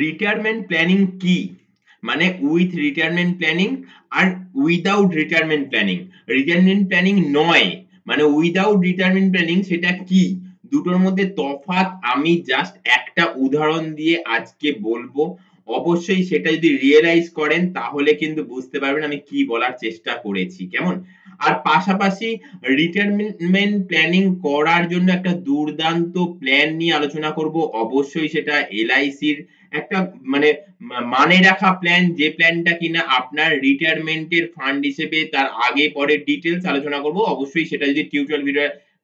Retirement planning কি? মানে with retirement planning আর without retirement planning. Retirement planning নয়, মানে উইদাউট রিটায়ারমেন্ট প্ল্যানিং সেটা কি, দুটোর মধ্যে তফাৎ আমি জাস্ট একটা উদাহরণ দিয়ে আজকে বলবো। অবশ্যই সেটা যদি রিয়েলাইজ করেন তাহলে কিন্তু বুঝতে পারবেন আমি কি বলার চেষ্টা করেছি, কেমন? আর পাশাপাশি রিটায়ারমেন্ট প্ল্যানিং করার জন্য একটা দুর্দান্ত প্ল্যান নিয়ে আলোচনা করব। অবশ্যই সেটা এলআইসির একটা মানে মানে রাখা প্ল্যান, যে প্ল্যানটা কিনা আপনার রিটায়ারমেন্টের ফান্ড হিসেবে তার আগে পরে ডিটেলস আলোচনা করব। অবশ্যই সেটা যদি টিউটোরিয়াল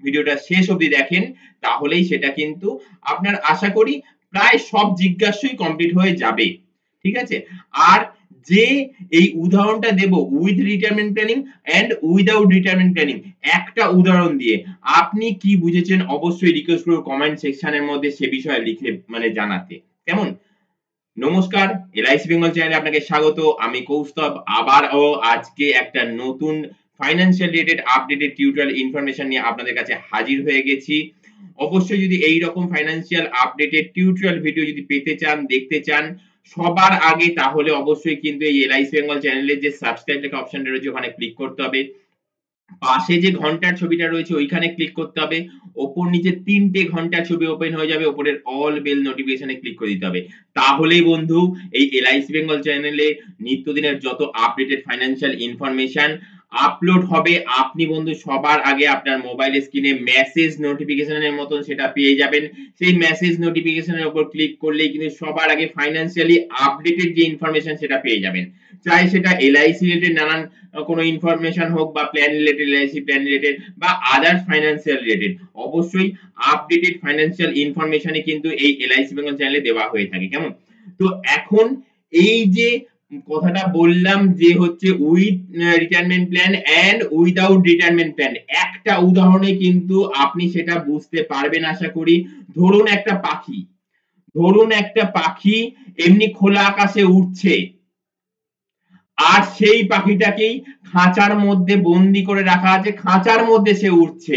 ভিডিওটা শেষ অবধি দেখেন তাহলেই সেটা কিন্তু আপনার আশা করি প্রায় সব জিজ্ঞাসাই কমপ্লিট হয়ে যাবে, ঠিক আছে? আর যে এই উদাহরণটা দেব with retirement planning and without retirement planning, একটা উদাহরণ দিয়ে আপনি কি বুঝেছেন অবশ্যই রিকোয়েস্ট করব কমেন্ট সেকশনের মধ্যে সে বিষয়ে লিখে মানে জানাতে, কেমন? নমস্কার, এলআইসি বেঙ্গল চ্যানেলে আপনাকে স্বাগত। আমি কৌস্তব আবারও আজকে একটা নতুন financial related updated tutorial information নিয়ে আপনাদের কাছে হাজির হয়ে গেছি। অবশ্যই যদি এই রকম ফাইন্যান্সিয়াল আপডেটেড টিউটোরিয়াল ভিডিও যদি পেতে চান, দেখতে চান সবার আগে, তাহলে অবশ্যই কিন্তু এই এলআইসি বেঙ্গল চ্যানেলের যে সাবস্ক্রাইব লেখা অপশনটা রয়েছে ওখানে ক্লিক করতে হবে। পাশে যে ঘন্টার ছবিটা রয়েছে ওইখানে ক্লিক করতে হবে। ওপর নিচে তিনটে ঘন্টার ছবি ওপেন হয়ে যাবে, ওপরের অল বেল নোটিফিকেশনে ক্লিক করে দিতে হবে। তাহলেই বন্ধু এই এলআইসি বেঙ্গল চ্যানেলে নিত্যদিনের যত আপডেটেড ফাইন্যান্সিয়াল ইনফরমেশন আপলোড হবে আপনি বন্ধু সবার আগে আপনার মোবাইল স্ক্রিনে মেসেজ নোটিফিকেশনের মতন সেটা পেয়ে যাবেন। সেই মেসেজ নোটিফিকেশনের উপর ক্লিক করলেই কিন্তু সবার আগে ফাইন্যান্সিয়ালি আপডেটেড যে ইনফরমেশন সেটা পেয়ে যাবেন। চাই সেটা এলআইসি রিলেটেড নানান কোনো ইনফরমেশন হোক বা plan related, LIC plan related বা আদার ফাইন্যান্সিয়াল রিলেটেড, অবশ্যই আপডেটেড ফাইন্যান্সিয়াল ইনফরমেশনে কিন্তু এই এলআইসি বেঙ্গল চ্যানেলে দেওয়া হয়ে থাকে, কেমন? তো এখন এই যে কথাটা বললাম যে হচ্ছে with retirement plan and without retirement plan, একটা উদাহরণে কিন্তু আপনি সেটা বুঝতে পারবেন আশা করি। ধরুন একটা পাখি, ধরুন একটা পাখি এমনি খোলা আকাশে উঠছে, আর সেই পাখিটাকেই খাঁচার মধ্যে বন্দি করে রাখা আছে, খাঁচার মধ্যে সে উঠছে।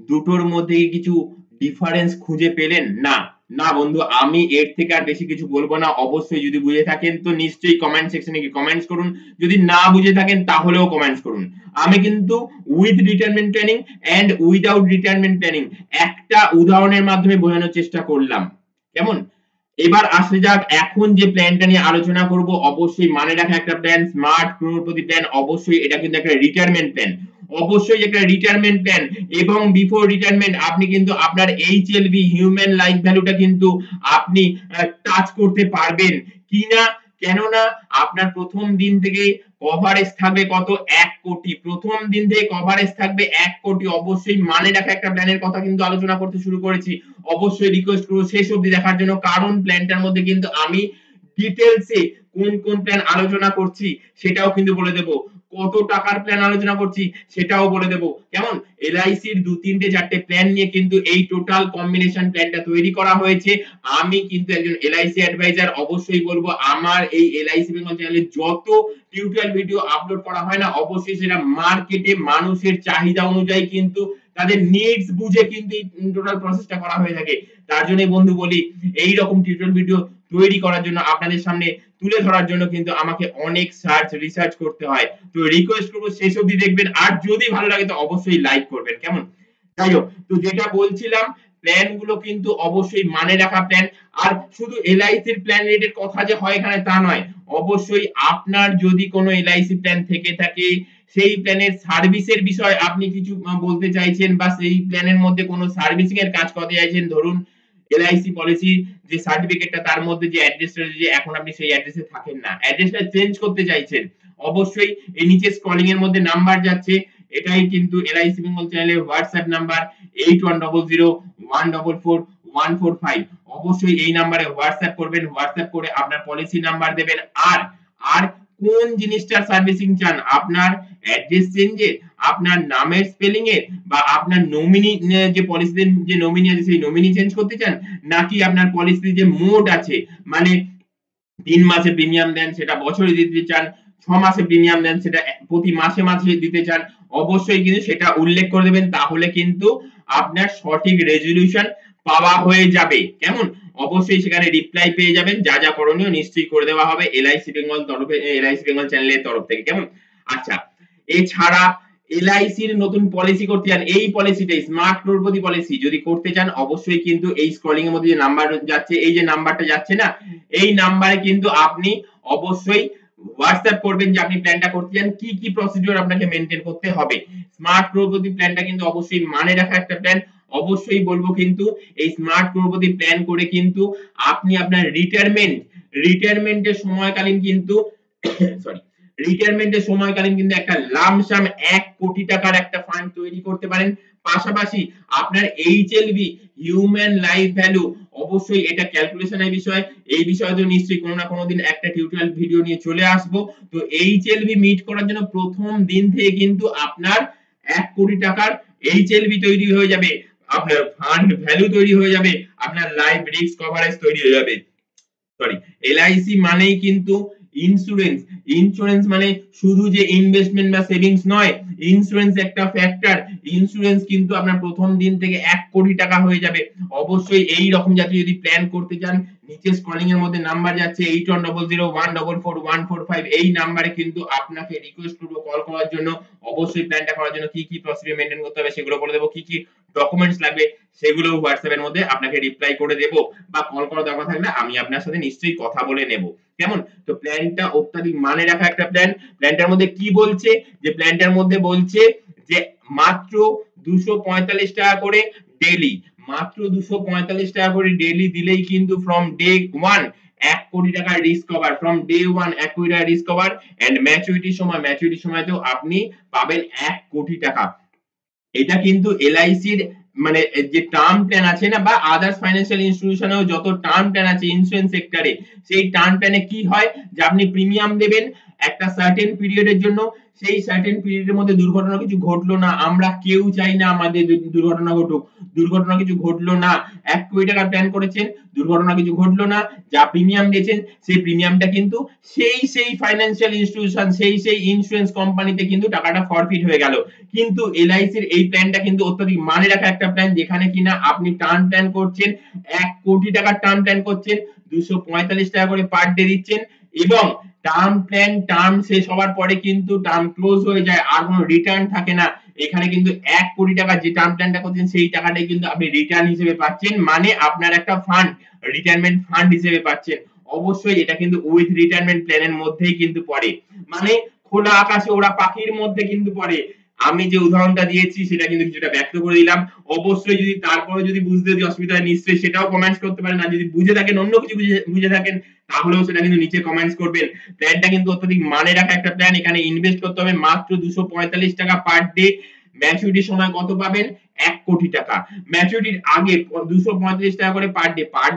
দুটোর মধ্যে কিছু ডিফারেন্স খুঁজে পেলেন? না, না বন্ধু, আমি এর থেকে আর বেশি কিছু বলবো না। অবশ্যই যদি বুঝে থাকেন তো নিশ্চয়ই কমেন্ট সেকশনে গিয়ে কমেন্টস করুন, যদি না বুঝে থাকেন তাহলেও কমেন্টস করুন। আমি কিন্তু with retirement planning and without retirement planning একটা উদাহরণের মাধ্যমে বোঝানোর চেষ্টা করলাম, কেমন? এবার আসলে যাক এখন যে প্ল্যানটা নিয়ে আলোচনা করব, অবশ্যই মানে রাখা একটা প্ল্যান, স্মার্ট ক্রোড়পতি প্ল্যান। অবশ্যই এটা কিন্তু একটা রিটায়ারমেন্ট প্ল্যান, অবশ্যই একটা রিটায়ারমেন্ট প্ল্যান। এবং বিফোর রিটায়ারমেন্ট আপনি কিন্তু আপনার এইচএলভি হিউম্যান লাইফ ভ্যালুটা কিন্তু আপনি টাচ করতে পারবেন কিনা, কেননা আপনার প্রথম দিন থেকে কভারেজ থাকবে কত? 1 কোটি। প্রথম দিন থেকে কভারেজ থাকবে 1 কোটি। অবশ্যই মানে রাখা একটা প্ল্যানের কথা কিন্তু আলোচনা করতে শুরু করেছি। অবশ্যই রিকোয়েস্ট করবো শেষ অবধি দেখার জন্য, কারণ প্ল্যানটার মধ্যে কিন্তু আমি ডিটেলসে কোন কোন প্ল্যান আলোচনা করছি সেটাও কিন্তু বলে দেব, কত টাকার প্ল্যান আলোচনা করছি সেটাও বলে দেব, কেমন? এলআইসির 2, 3, 4টে প্ল্যান নিয়ে কিন্তু এই টোটাল কম্বিনেশন প্ল্যানটা তৈরি করা হয়েছে। আমি কিন্তু একজন এলআইসি অ্যাডভাইজার। অবশ্যই বলবো আমার এই এলআইসি বেঙ্গল চ্যানেলে যত টিউটোরিয়াল ভিডিও আপলোড করা হয় না, অবশ্যই সেটা মার্কেটে মানুষের চাহিদা অনুযায়ী কিন্তু তাদের নিডস বুঝে কিন্তু এই টোটাল প্রসেসটা করা হয়ে থাকে। তার জন্য বন্ধু বলি এই রকম টিউটোরিয়াল ভিডিও তৈরি করার জন্য, আপনাদের সামনে তুলে ধরার জন্য কিন্তু আমাকে অনেক রিসার্চ করতে হয়। তো রিকোয়েস্ট করবো শেষ অবধি দেখবেন, আর যদি ভালো লাগে তো অবশ্যই লাইক করবেন, কেমন? যাই হোক, তো যেটা বলছিলাম প্ল্যান গুলো কিন্তু অবশ্যই মানে রাখা প্ল্যান। আর শুধু এলআইসির প্ল্যান রিলেটেড কথা যে হয় এখানে তা নয়, অবশ্যই আপনার যদি কোনো এলআইসি প্ল্যান থেকে থাকে সেই প্ল্যানের সার্ভিসের বিষয় আপনি কিছু বলতে চাইছেন, বা সেই প্ল্যানের মধ্যে কোনো সার্ভিসিং এর কাজ করতে চাইছেন, ধরুন এলআইসি পলিসি যে সার্টিফিকেটটা তার মধ্যে যে অ্যাড্রেসটা যে এখন আপনি সেই অ্যাড্রেসে থাকেন না, অ্যাড্রেসটা চেঞ্জ করতে চাইছেন, অবশ্যই এই নিচে স্ক্রলিং এর মধ্যে নাম্বার যাচ্ছে, এটাই কিন্তু এলআইসি বেঙ্গল চ্যানেলের হোয়াটসঅ্যাপ নাম্বার 8100144145। অবশ্যই এই নাম্বারে হোয়াটসঅ্যাপ করবেন, হোয়াটসঅ্যাপ করে আপনার পলিসি নাম্বার দেবেন। আর আর কোন জিনিসটার সার্ভিসিং চান, আপনার অ্যাড্রেস চেঞ্জের, আপনার নামের স্পেলিং এর, বা আপনার নমিনি যে পলিসিতে যে নমিনি আছে সেই নমিনি চেঞ্জ করতে চান, নাকি আপনার পলিসি যে মোড আছে মানে 3 মাসে প্রিমিয়াম দেন সেটা বছরে দিতে চান, 6 মাসে প্রিমিয়াম দেন সেটা প্রতি মাসে মাসে দিতে চান, অবশ্যই কিন্তু সেটা উল্লেখ করে দেবেন। তাহলে কিন্তু আপনার সঠিক রেজলিউশন পাওয়া হয়ে যাবে, কেমন? অবশ্যই সেখানে রিপ্লাই পেয়ে যাবেন, যা যা করণীয় নিশ্চয়ই করে দেওয়া হবে এলআইসি বেঙ্গল তরফে, এলআইসি বেঙ্গল চ্যানেলের তরফ থেকে। কেমন? আচ্ছা, এছাড়া এলআইসির নতুন পলিসি করতে চান, এই পলিসিটাই স্মার্ট ক্রোড়পতি পলিসি যদি করতে চান, অবশ্যই কিন্তু এই স্ক্রলিং এর মধ্যে যে নাম্বার যাচ্ছে, এই যে নাম্বারটা যাচ্ছে না, এই নাম্বারে কিন্তু আপনি অবশ্যই হোয়াটসঅ্যাপ করবেন যে আপনি প্ল্যানটা করতে চান, কি কি প্রসিডিউর আপনাকে মেনটেন করতে হবে। স্মার্ট ক্রোড়পতি প্ল্যানটা কিন্তু অবশ্যই মানে রাখা একটা প্ল্যান। অবশ্যই বলবো কিন্তু এই স্মার্ট ক্রোড়পতি প্ল্যান করে কিন্তু আপনি আপনার রিটায়ারমেন্টের সময়কালীন কিন্তু সরি রিটায়ারমেন্টের সময়কালীন কিন্তু একটা লামসাম 1 কোটি টাকার একটা ফান্ড তৈরি করতে পারেন। পাশাপাশি আপনার এইচএলভি হিউম্যান লাইফ ভ্যালু, অবশ্যই এটা ক্যালকুলেশনের বিষয়, এই বিষয়ে তো নিশ্চয়ই কোনো না কোনো দিন একটা টিউটোরিয়াল ভিডিও নিয়ে চলে আসবো। তো এইচএলভি মিট করার জন্য প্রথম দিন থেকে কিন্তু আপনার 1 কোটি টাকার এইচএলভি তৈরি হয়ে যাবে, আপনার ফান্ড ভ্যালু তৈরি হয়ে যাবে, আপনার লাইফ রিস্ক কভারেজ তৈরি হয়ে যাবে। সরি, এলআইসি মানেই কিন্তু ইন্স্যুরেন্স। ইন্স্যুরেন্স মানে শুধু যে ইনভেস্টমেন্ট বা সেভিংস নয়, ইন্স্যুরেন্স একটা ফ্যাক্টর। ইন্স্যুরেন্স কিন্তু আপনার প্রথম দিন থেকে 1 কোটি টাকা হয়ে যাবে। অবশ্যই এই রকম জাতীয় যদি প্ল্যান করতে চান, নিচে স্ক্রলিং এর মধ্যে নাম্বার যাচ্ছে 8100144145, এই নাম্বারে কিন্তু আপনাকে রিকোয়েস্ট করব কল করার জন্য। অবশ্যই প্ল্যানটা করার জন্য কি কি প্রসিডিউর মেইনটেইন করতে হবে সেগুলো বলে দেব, কি কি ডকুমেন্টস লাগবে সেগুলো হোয়াটসঅ্যাপ এর মধ্যে আপনাকে রিপ্লাই করে দেব, বা কল করার দরকার থাকলে আমি আপনার সাথে নিশ্চয়ই কথা বলে নেব। কেমন? তো প্ল্যানটা অত্যাধিক মানে রাখা একটা প্ল্যান। প্ল্যানটার মধ্যে কি বলছে, যে প্ল্যানটার মধ্যে বলছে যে মাত্র 245 টাকা করে ডেইলি, মাত্র 245 টাকা করে ডেইলি দিলেই কিন্তু ফ্রম ডে ওয়ান 1 কোটি টাকার risk cover, from day one 1 কোটি টাকার রিস্ক কভার, এন্ড ম্যাচুরিটির সময়তেও আপনি পাবেন 1 কোটি টাকা। এটা কিন্তু এলআইসির মানে যে টার্ম প্ল্যান আছে না, বা আদার্স ফাইন্যান্সিয়াল ইনস্টিটিউশনেও যত টার্ম প্ল্যান আছে ইন্স্যুরেন্স সেক্টরে, সেই টার্ম প্ল্যানে কি হয় যে আপনি প্রিমিয়াম দেবেন একটা সার্টেন পিরিয়ডের জন্য। সেই সার্টেন পিরিয়ডের মধ্যে দুর্ঘটনা কিছু ঘটলো না, আমরা কেউ চাই না আমাদের দুর্ঘটনা ঘটুক, দুর্ঘটনা কিছু ঘটলো না, 1 কোটি টাকার প্ল্যান করেছেন, দুর্ঘটনা কিছু ঘটলো না, যা প্রিমিয়াম দিয়েছেন সেই প্রিমিয়ামটা কিন্তু সেই ফাইন্যান্সিয়াল ইনস্টিটিউশন, সেই ইন্স্যুরেন্স কোম্পানিতে কিন্তু টাকাটা ফরফিট হয়ে গেল। কিন্তু এলআইসির এই প্ল্যানটা কিন্তু অত্যধিক মানে রাখা একটা প্ল্যান, যেখানে কিনা আপনি টার্ম প্ল্যান করছেন, 1 কোটি টাকার টার্ম প্ল্যান করছেন, 245 টাকা করে পার ডে দিচ্ছেন, এবং টার্ম শেষ হওয়ার পরে কিন্তু টার্ম ক্লোজ হয়ে যায়, আর কোনো রিটার্ন থাকে না। এখানে কিন্তু 1 কোটি টাকা যে টার্ম প্ল্যানটা করছেন সেই টাকাটাই কিন্তু আপনি রিটার্ন হিসেবে পাচ্ছেন, মানে আপনার একটা ফান্ড, রিটায়ারমেন্ট ফান্ড হিসেবে পাচ্ছেন। অবশ্যই এটা কিন্তু উইথ রিটায়ারমেন্ট প্ল্যানের মধ্যেই কিন্তু পড়ে, মানে খোলা আকাশে ওরা পাখির মধ্যে কিন্তু পড়ে। আমি যে উদাহরণটা দিয়েছি সেটা কিন্তু কিছুটা ব্যক্ত করে দিলাম। অবশ্যই যদি তারপরে যদি বুঝতে যদি অসুবিধা হয় নিশ্চয়ই সেটাও কমেন্টস করতে পারেন, আর যদি বুঝে থাকেন, অন্য কিছু বুঝে থাকেন, তাহলেও সেটা কিন্তু নিচে কমেন্টস করবেন। প্ল্যানটা কিন্তু অত্যধিক মানে রাখা একটা প্ল্যান। এখানে ইনভেস্ট করতে হবে মাত্র 245 টাকা পার ডে। ম্যাচুরিটির সময় কত পাবেন? 1 কোটি টাকা। ম্যাচুরিটির আগে 245 টাকা করে পার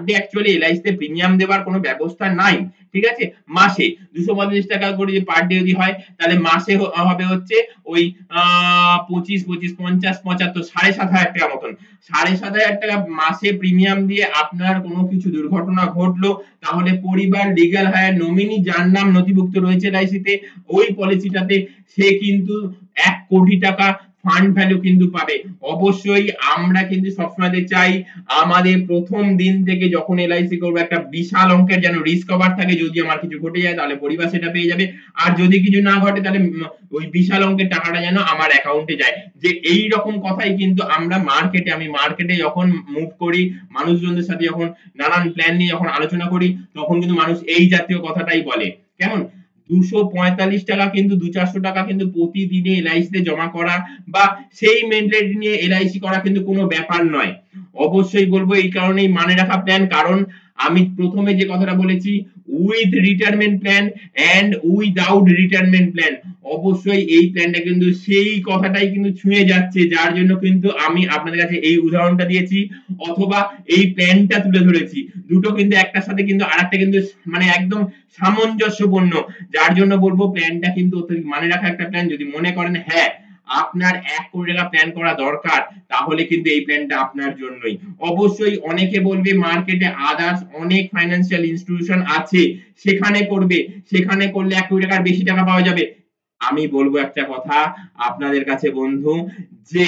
ডে অ্যাকচুয়ালি এলআইসিতে প্রিমিয়াম দেওয়ার কোনো ব্যবস্থা নাই, ঠিক আছে? মাসে 245 টাকা করে যদি পার ডে যদি হয়, তাহলে মাসে হবে হচ্ছে ওই 25 25 50 75 7,500 টাকা মতন। 7,500 টাকা মাসে প্রিমিয়াম দিয়ে আপনার কোনো কিছু দুর্ঘটনা ঘটলো, তাহলে পরিবার, লিগ্যাল হায়ার, নমিনি যার নাম নথিভুক্ত রয়েছে এলআইসিতে ওই পলিসিটাতে, সে কিন্তু 1 কোটি টাকা ফান্ড ভ্যালু কিন্তু পাবে। অবশ্যই আমরা কিন্তু সবসময় চাই আমাদের প্রথম দিন থেকে যখন এলআইসি করবো একটা বিশাল অঙ্কের যেন রিস্ক কভার থাকে, যদি আমার কিছু ঘটে যায় তাহলে পরিবার সেটা পেয়ে যাবে, আর যদি কিছু না ঘটে তাহলে ওই বিশাল অঙ্কের টাকাটা যেন আমার অ্যাকাউন্টে যায়। যে এই রকম কথাই কিন্তু আমরা আমি মার্কেটে যখন মুভ করি, মানুষজনদের সাথে যখন নানান প্ল্যান নিয়ে যখন আলোচনা করি, তখন কিন্তু মানুষ এই জাতীয় কথাটাই বলে। কেমন? 245 টাকা কিন্তু 200-400 টাকা কিন্তু প্রতিদিনে এলআইসিতে জমা করা, বা সেই মেন্টালিটি নিয়ে এলআইসি করা কিন্তু কোনো ব্যাপার নয়। অবশ্যই বলবো এই কারণেই মানে রাখা প্ল্যান, কারণ আমি প্রথমে যে কথাটা বলেছি, with retirement plan and without retirement plan, অবশ্যই এই প্ল্যানটা কিন্তু সেই কথাটাই কিন্তু ছুঁয়ে যাচ্ছে, যার জন্য কিন্তু আমি আপনাদের কাছে এই উদাহরণটা দিয়েছি, অথবা এই প্ল্যানটা তুলে ধরেছি। দুটো কিন্তু একটার সাথে কিন্তু আরেকটা কিন্তু মানে একদম সামঞ্জস্যপূর্ণ, যার জন্য বলবো প্ল্যানটা কিন্তু অত্যধিক মানে রাখা একটা প্ল্যান। যদি মনে করেন হ্যাঁ আপনার 1 কোটি টাকা প্ল্যান করা দরকার, তাহলে কিন্তু এই প্ল্যানটা আপনার জন্যই। অবশ্যই অনেকে বলবে মার্কেটে আদার্স অনেক ফাইন্যান্সিয়াল ইনস্টিটিউশন আছে, সেখানে করবে, সেখানে করলে 1 কোটি টাকার বেশি টাকা পাওয়া যাবে। আমি বলবো একটা কথা আপনাদের কাছে বন্ধু, যে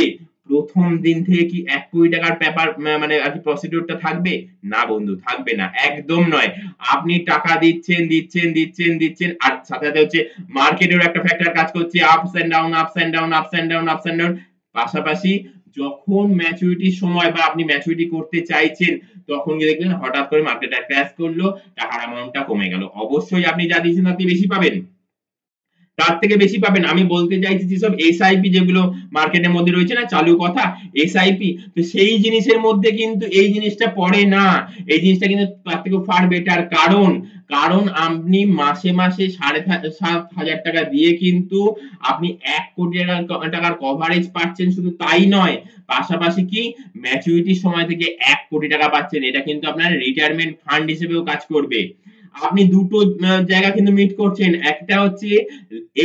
প্রথম দিন থেকে কি 1 কোটি টাকার পেপার মানে আর কি প্রসিডিউরটা থাকবে? না বন্ধু, থাকবে না, একদম নয়। আপনি টাকা দিচ্ছেন দিচ্ছেন দিচ্ছেন দিচ্ছেন, আর সাথে সাথে হচ্ছে মার্কেটের একটা ফ্যাক্টর কাজ করছে, ups and down ups and down ups and down ups and down. পাশাপাশি যখন ম্যাচুরিটির সময় বা আপনি ম্যাচুরিটি করতে চাইছেন, তখন গিয়ে দেখবেন হঠাৎ করে মার্কেটটা ক্র্যাশ করলো, টাকার অ্যামাউন্টটা কমে গেল। অবশ্যই আপনি যা দিয়েছেন আপনি বেশি পাবেন, তার থেকে বেশি পাবেন। আমি বলতে চাইছি যেসব এসআইপি যেগুলো মার্কেটের মধ্যে রয়েছে না, চালু কথা এসআইপি, তো সেই জিনিসের মধ্যে কিন্তু এই জিনিসটা পড়ে না। এই জিনিসটা কিন্তু তার থেকে ফার বেটার, কারণ কারণ আপনি মাসে মাসে 7,500 টাকা দিয়ে কিন্তু আপনি 1 কোটি টাকার কভারেজ পাচ্ছেন, শুধু তাই নয়, পাশাপাশি কি ম্যাচুরিটির সময় থেকে 1 কোটি টাকা পাচ্ছেন। এটা কিন্তু আপনার রিটায়ারমেন্ট ফান্ড হিসেবেও কাজ করবে। আপনি দুটো জায়গা কিন্তু মিট করছেন, একটা হচ্ছে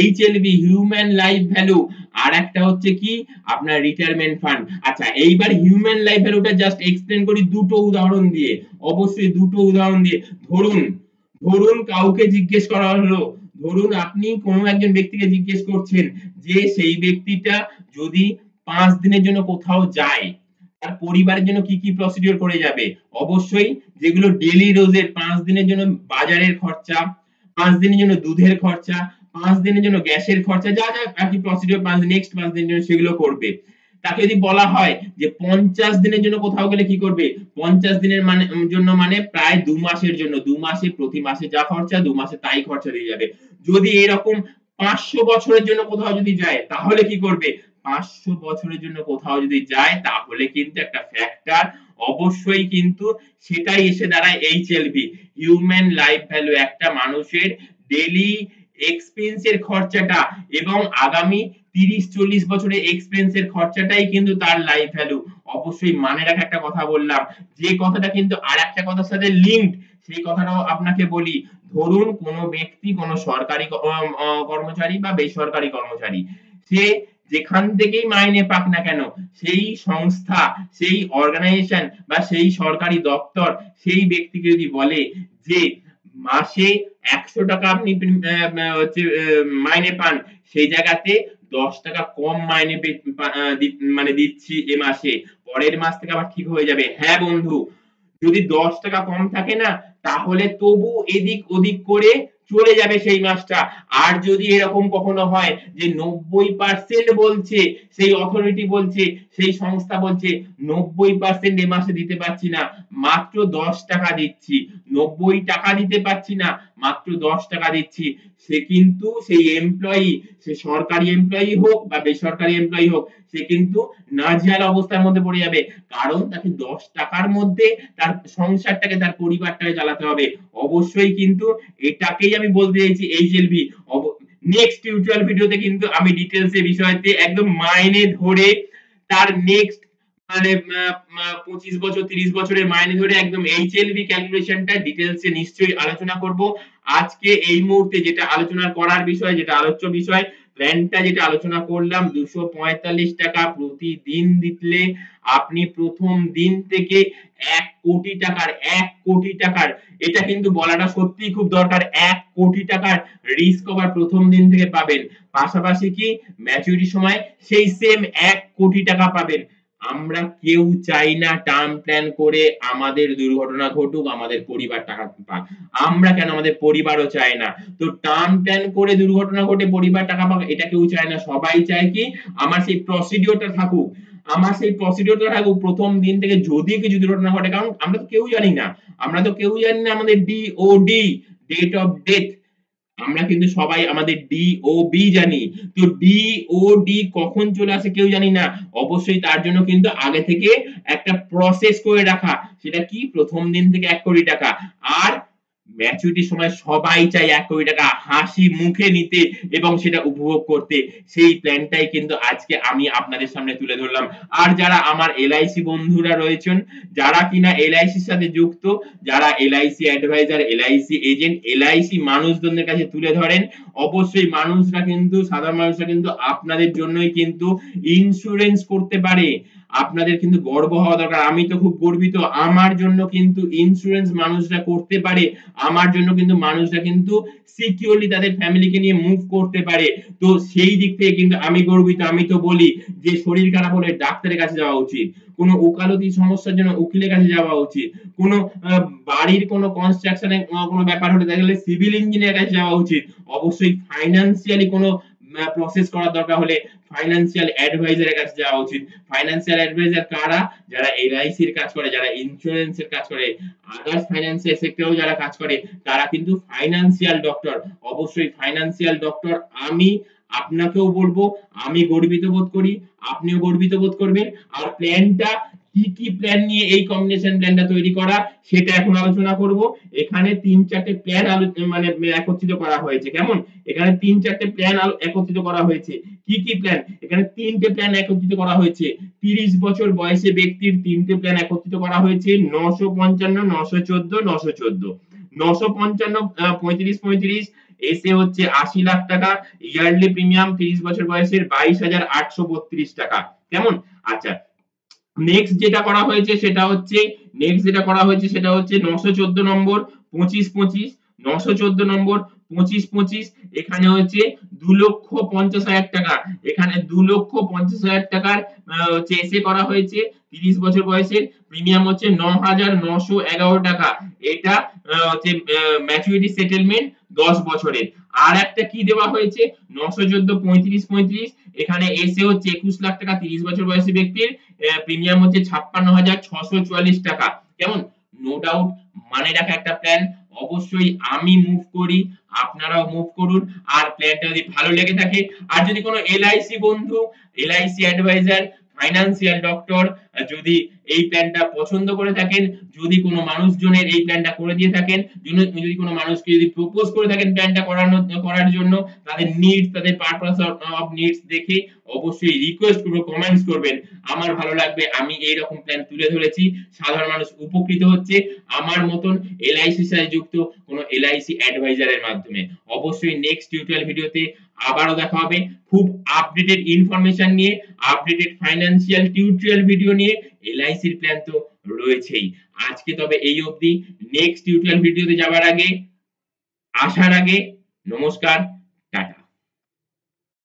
এইচএলভি হিউম্যান লাইফ ভ্যালু, আর একটা হচ্ছে কি আপনার রিটায়ারমেন্ট ফান্ড। আচ্ছা, এইবার হিউম্যান লাইফ ভ্যালুটা জাস্ট এক্সপ্লেন করি দুটো উদাহরণ দিয়ে, অবশ্যই দুটো উদাহরণ দিয়ে। ধরুন ধরুন কাউকে জিজ্ঞেস করা হলো, ধরুন আপনি কোনো একজন ব্যক্তিকে জিজ্ঞেস করছেন যে সেই ব্যক্তিটা যদি 5 দিনের জন্য কোথাও যায়, তার পরিবারের জন্য কি কি প্রসিডিওর করে যাবে? অবশ্যই যেগুলো ডেইলি রোজের 5 দিনের জন্য বাজারের খরচা, 5 দিনের জন্য দুধের খরচা, 5 দিনের জন্য গ্যাসের খরচা, যা যা আর কি প্রসিডিওর নেক্সট 5 দিনের জন্য সেগুলো করবে। তাকে যদি বলা হয় যে 50 দিনের জন্য কোথাও গেলে কি করবে, 50 দিনের মানে জন্য মানে প্রায় 2 মাসের জন্য, 2 মাসে প্রতি মাসে যা খরচা 2 মাসে তাই খরচা দিয়ে যাবে। যদি এরকম 500 বছরের জন্য কোথাও যদি যায় তাহলে কি করবে? 500 বছরের জন্য কোথাও যদি যায় তাহলে কিন্তু একটা ফ্যাক্টর, অবশ্যই কিন্তু সেটাই এসে দাঁড়ায় এইচএলভি, হিউম্যান লাইফ ভ্যালু, একটা মানুষের ডেইলি এক্সপেন্সের খরচাটা এবং আগামী 30-40 বছরের এক্সপেন্সের খরচাটাই কিন্তু তার লাইফ ভ্যালু। অবশ্যই মানে রাখা একটা কথা বললাম, যে কথাটা কিন্তু আর একটা কথার সাথে লিঙ্কড, সেই কথাটাও আপনাকে বলি। ধরুন কোনো ব্যক্তি কোনো সরকারি কর্মচারী বা বেসরকারি কর্মচারী, সে যেখান থেকেই মাইনে পাক না কেন, সেই সংস্থা, সেই অর্গানাইজেশন বা সেই সরকারি দপ্তর সেই ব্যক্তিকে যদি বলে যে মাসে 100 টাকা আপনি হচ্ছে মাইনে পান, সেই জায়গাতে 10 টাকা কম মাইনে মানে দিচ্ছি এ মাসে, পরের মাস থেকে আবার ঠিক হয়ে যাবে। হ্যাঁ বন্ধু, যদি 10 টাকা কম থাকে না, তাহলে তবু এদিক ওদিক করে চলে যাবে সেই মাসটা। আর যদি এরকম কখনো হয় যে 90% বলছে, সেই অথরিটি বলছে, সেই সংস্থা বলছে 90% এ মাসে দিতে পারছি না, মাত্র 10 টাকা দিচ্ছি, 90 টাকা দিতে পারছি না, মাত্র 10 টাকা দিচ্ছি, সে কিন্তু সেই এমপ্লয়ি, সে সরকারি এমপ্লয়ি হোক বা বেসরকারি এমপ্লয়ি হোক, সে কিন্তু নাজেহাল অবস্থার মধ্যে পড়ে যাবে। কারণ তাকে 10 টাকার মধ্যে তার সংসারটাকে, তার পরিবারটাকে চালাতে হবে। অবশ্যই কিন্তু এটাকেই আমি বলতে চাইছি এইচএলভি। নেক্সট টিউটোরিয়াল ভিডিওতে কিন্তু আমি ডিটেলস এ বিষয়তে একদম মাইনে ধরে তার নেক্সট মানে 25 বছর 30 বছরের মাইনে ধরে একদম এইচএলভি ক্যালকুলেশনটা ডিটেলস এ নিশ্চয়ই আলোচনা করব। আজকে এই মুহূর্তে যেটা আলোচনা করার বিষয়, যেটা আলোচ্য বিষয়, প্ল্যানটা যেটা আলোচনা করলাম, 245 টাকা প্রতিদিন দিলে আপনি প্রথম দিন থেকে 1 কোটি টাকার, 1 কোটি টাকার, এটা কিন্তু বলাটা সত্যি খুব দরকার, 1 কোটি টাকার রিস্ক কভার প্রথম দিন থেকে পাবেন। পাশাপাশি কি ম্যাচুরিটির সময় সেই সেম 1 কোটি টাকা পাবেন। আমরা কেউ চাই না টার্ম প্ল্যান করে আমাদের দুর্ঘটনা ঘটুক, আমাদের পরিবার টাকা পাক। আমরা কেন, আমাদের পরিবারও চায় না। তো টার্ম প্ল্যান করে দুর্ঘটনা ঘটে পরিবার টাকা পাক, এটা কেউ চায় না। সবাই চায় কি আমার সেই প্রসিডিওরটা থাকুক, আমার সেই প্রসিডিওরটা থাকুক প্রথম দিন থেকে, যদি কিছু দুর্ঘটনা ঘটে। কারণ আমরা তো কেউ জানি না, আমরা তো কেউ জানি না আমাদের ডিওডি, ডেট অফ ডেথ, আমরা কিন্তু সবাই আমাদের ডিওবি জানি। তো ডিওডি কখন চলে আসে কেউ জানি না। অবশ্যই তার জন্য কিন্তু আগে থেকে একটা প্রসেস করে রাখা, সেটা কি প্রথম দিন থেকে 1 কোটি টাকা। আর ম্যাচুরিটির সময় সবাই চায় 1 কোটি টাকা হাসি মুখে নিতে এবং সেটা উপভোগ করতে। সেই প্ল্যানটাই কিন্তু আজকে আমি আপনাদের সামনে তুলে ধরলাম। আর যারা আমার এলআইসি বন্ধুরা রয়েছেন, যারা কিনা এলআইসির সাথে যুক্ত, যারা LIC adviser, LIC agent, LIC মানুষজনদের কাছে তুলে ধরেন, অবশ্যই মানুষরা কিন্তু, সাধারণ মানুষরা কিন্তু আপনাদের জন্যই কিন্তু ইন্স্যুরেন্স করতে পারে। আপনাদের কিন্তু গর্ব হওয়া দরকার। আমি তো খুব গর্বিত, আমার জন্য কিন্তু ইন্স্যুরেন্স মানুষরা করতে পারে, আমার জন্য কিন্তু মানুষরা কিন্তু সিকিউরলি তাদের ফ্যামিলিকে নিয়ে মুভ করতে পারে। তো সেই দিক থেকে কিন্তু আমি গর্বিত। আমি তো বলি যে শরীর খারাপ হলে ডাক্তারের কাছে যাওয়া উচিত, কোনো ওকালতি সমস্যার জন্য উকিলের কাছে যাওয়া উচিত, কোনো বাড়ির কোনো কনস্ট্রাকশনে কোনো ব্যাপার হলে দেখা গেলে সিভিল ইঞ্জিনিয়ার কাছে যাওয়া উচিত। অবশ্যই ফাইন্যান্সিয়ালি কোনো প্রসেস করার দরকার হলে ফাইন্যান্সিয়াল অ্যাডভাইজারের কাছে যাওয়া উচিত। ফাইন্যান্সিয়াল অ্যাডভাইজার কারা? যারা এলআইসির কাজ করে, যারা ইন্স্যুরেন্সের কাজ করে, আদার্স ফাইন্যান্সিয়াল সেক্টরেও যারা কাজ করে, তারা কিন্তু ফাইন্যান্সিয়াল ডক্টর। অবশ্যই ফাইন্যান্সিয়াল ডক্টর আমি আপনাকেও বলবো, আমি গর্বিত বোধ করি, আপনিও গর্বিত বোধ করবেন। আর প্ল্যানটা কি কি প্ল্যান নিয়ে এই কম্বিনেশন প্ল্যানটা তৈরি করা সেটা এখন আলোচনা করব। এখানে ৩-৪টে প্ল্যান মানে একত্রিত করা হয়েছে। কেমন? এখানে ৩-৪টে প্ল্যান একত্রিত করা হয়েছে। কি কি প্ল্যান? এখানে ৩টে প্ল্যান একত্রিত করা হয়েছে। ৩০ বছর বয়সী ব্যক্তির ৩টে প্ল্যান একত্রিত করা হয়েছে। ৯৫৫, ৯১৪, ৯১৪। ৯৫৫ ৩৫ এসে হচ্ছে ৮০ লাখ টাকা, ইয়ারলি প্রিমিয়াম ৩০ বছর বয়সের ২২,৮৩২ টাকা। কেমন? আচ্ছা, নেক্সট যেটা করা হয়েছে সেটা হচ্ছে, নেক্সট যেটা করা হয়েছে সেটা হচ্ছে ৯১৪ নম্বর ২৫-২৫, ৯১৪ নম্বর ২৫-২৫। এখানে হচ্ছে ২,৫০,০০০ টাকা, এখানে ২,৫০,০০০ টাকার হচ্ছে এসে করা হয়েছে ৩০ বছর বয়সের, প্রিমিয়াম হচ্ছে ৯,৯১১ টাকা। এটা হচ্ছে ম্যাচুরিটি সেটেলমেন্ট ১০ বছরের। আর একটা কি দেওয়া হয়েছে ৯১৪ ৩৫-৩৫, এখানে এসে হচ্ছে ২১ লাখ টাকা ৩০ বছর বয়সী ব্যক্তির, প্রিমিয়াম হচ্ছে ৫৬,৬৪৪ টাকা। কেমন? নো ডাউট মানে রাখা একটা প্ল্যান। অবশ্যই আমি মুভ করি, আপনারাও মুভ করুন। আর প্ল্যানটা যদি ভালো লেগে থাকে, আর যদি কোনো এলআইসি বন্ধু, এলআইসি অ্যাডভাইজার, ফাইন্যান্সিয়াল ডক্টর যদি এই প্ল্যানটা পছন্দ করে থাকেন, যদি কোনো মানুষজনের এই প্ল্যানটা করে দিয়ে থাকেন, যদি কোনো মানুষকে যদি প্রপোজ করে থাকেন প্ল্যানটা করার জন্য, তাদের নিডস, তাদের পারপাস অফ নিডস দেখে অবশ্যই রিকোয়েস্ট করবো, কমেন্টস করবেন। আমার ভালো লাগবে, আমি এইরকম প্ল্যান তুলে ধরেছি, সাধারণ মানুষ উপকৃত হচ্ছে আমার মতন এলআইসির সাথে যুক্ত কোনো এলআইসি অ্যাডভাইজারের মাধ্যমে। অবশ্যই নেক্সট টিউটোরিয়াল ভিডিওতে আবারও দেখা হবে খুব আপডেটেড ইনফরমেশন নিয়ে, আপডেটেড ফাইন্যান্সিয়াল টিউটোরিয়াল ভিডিও নিয়ে। এলআইসির প্ল্যান তো রয়েছেই। আজকে তবে এই অবধি। নেক্সট টিউটোরিয়াল ভিডিওতে যাওয়ার আগে, আসার আগে নমস্কার, টাটা।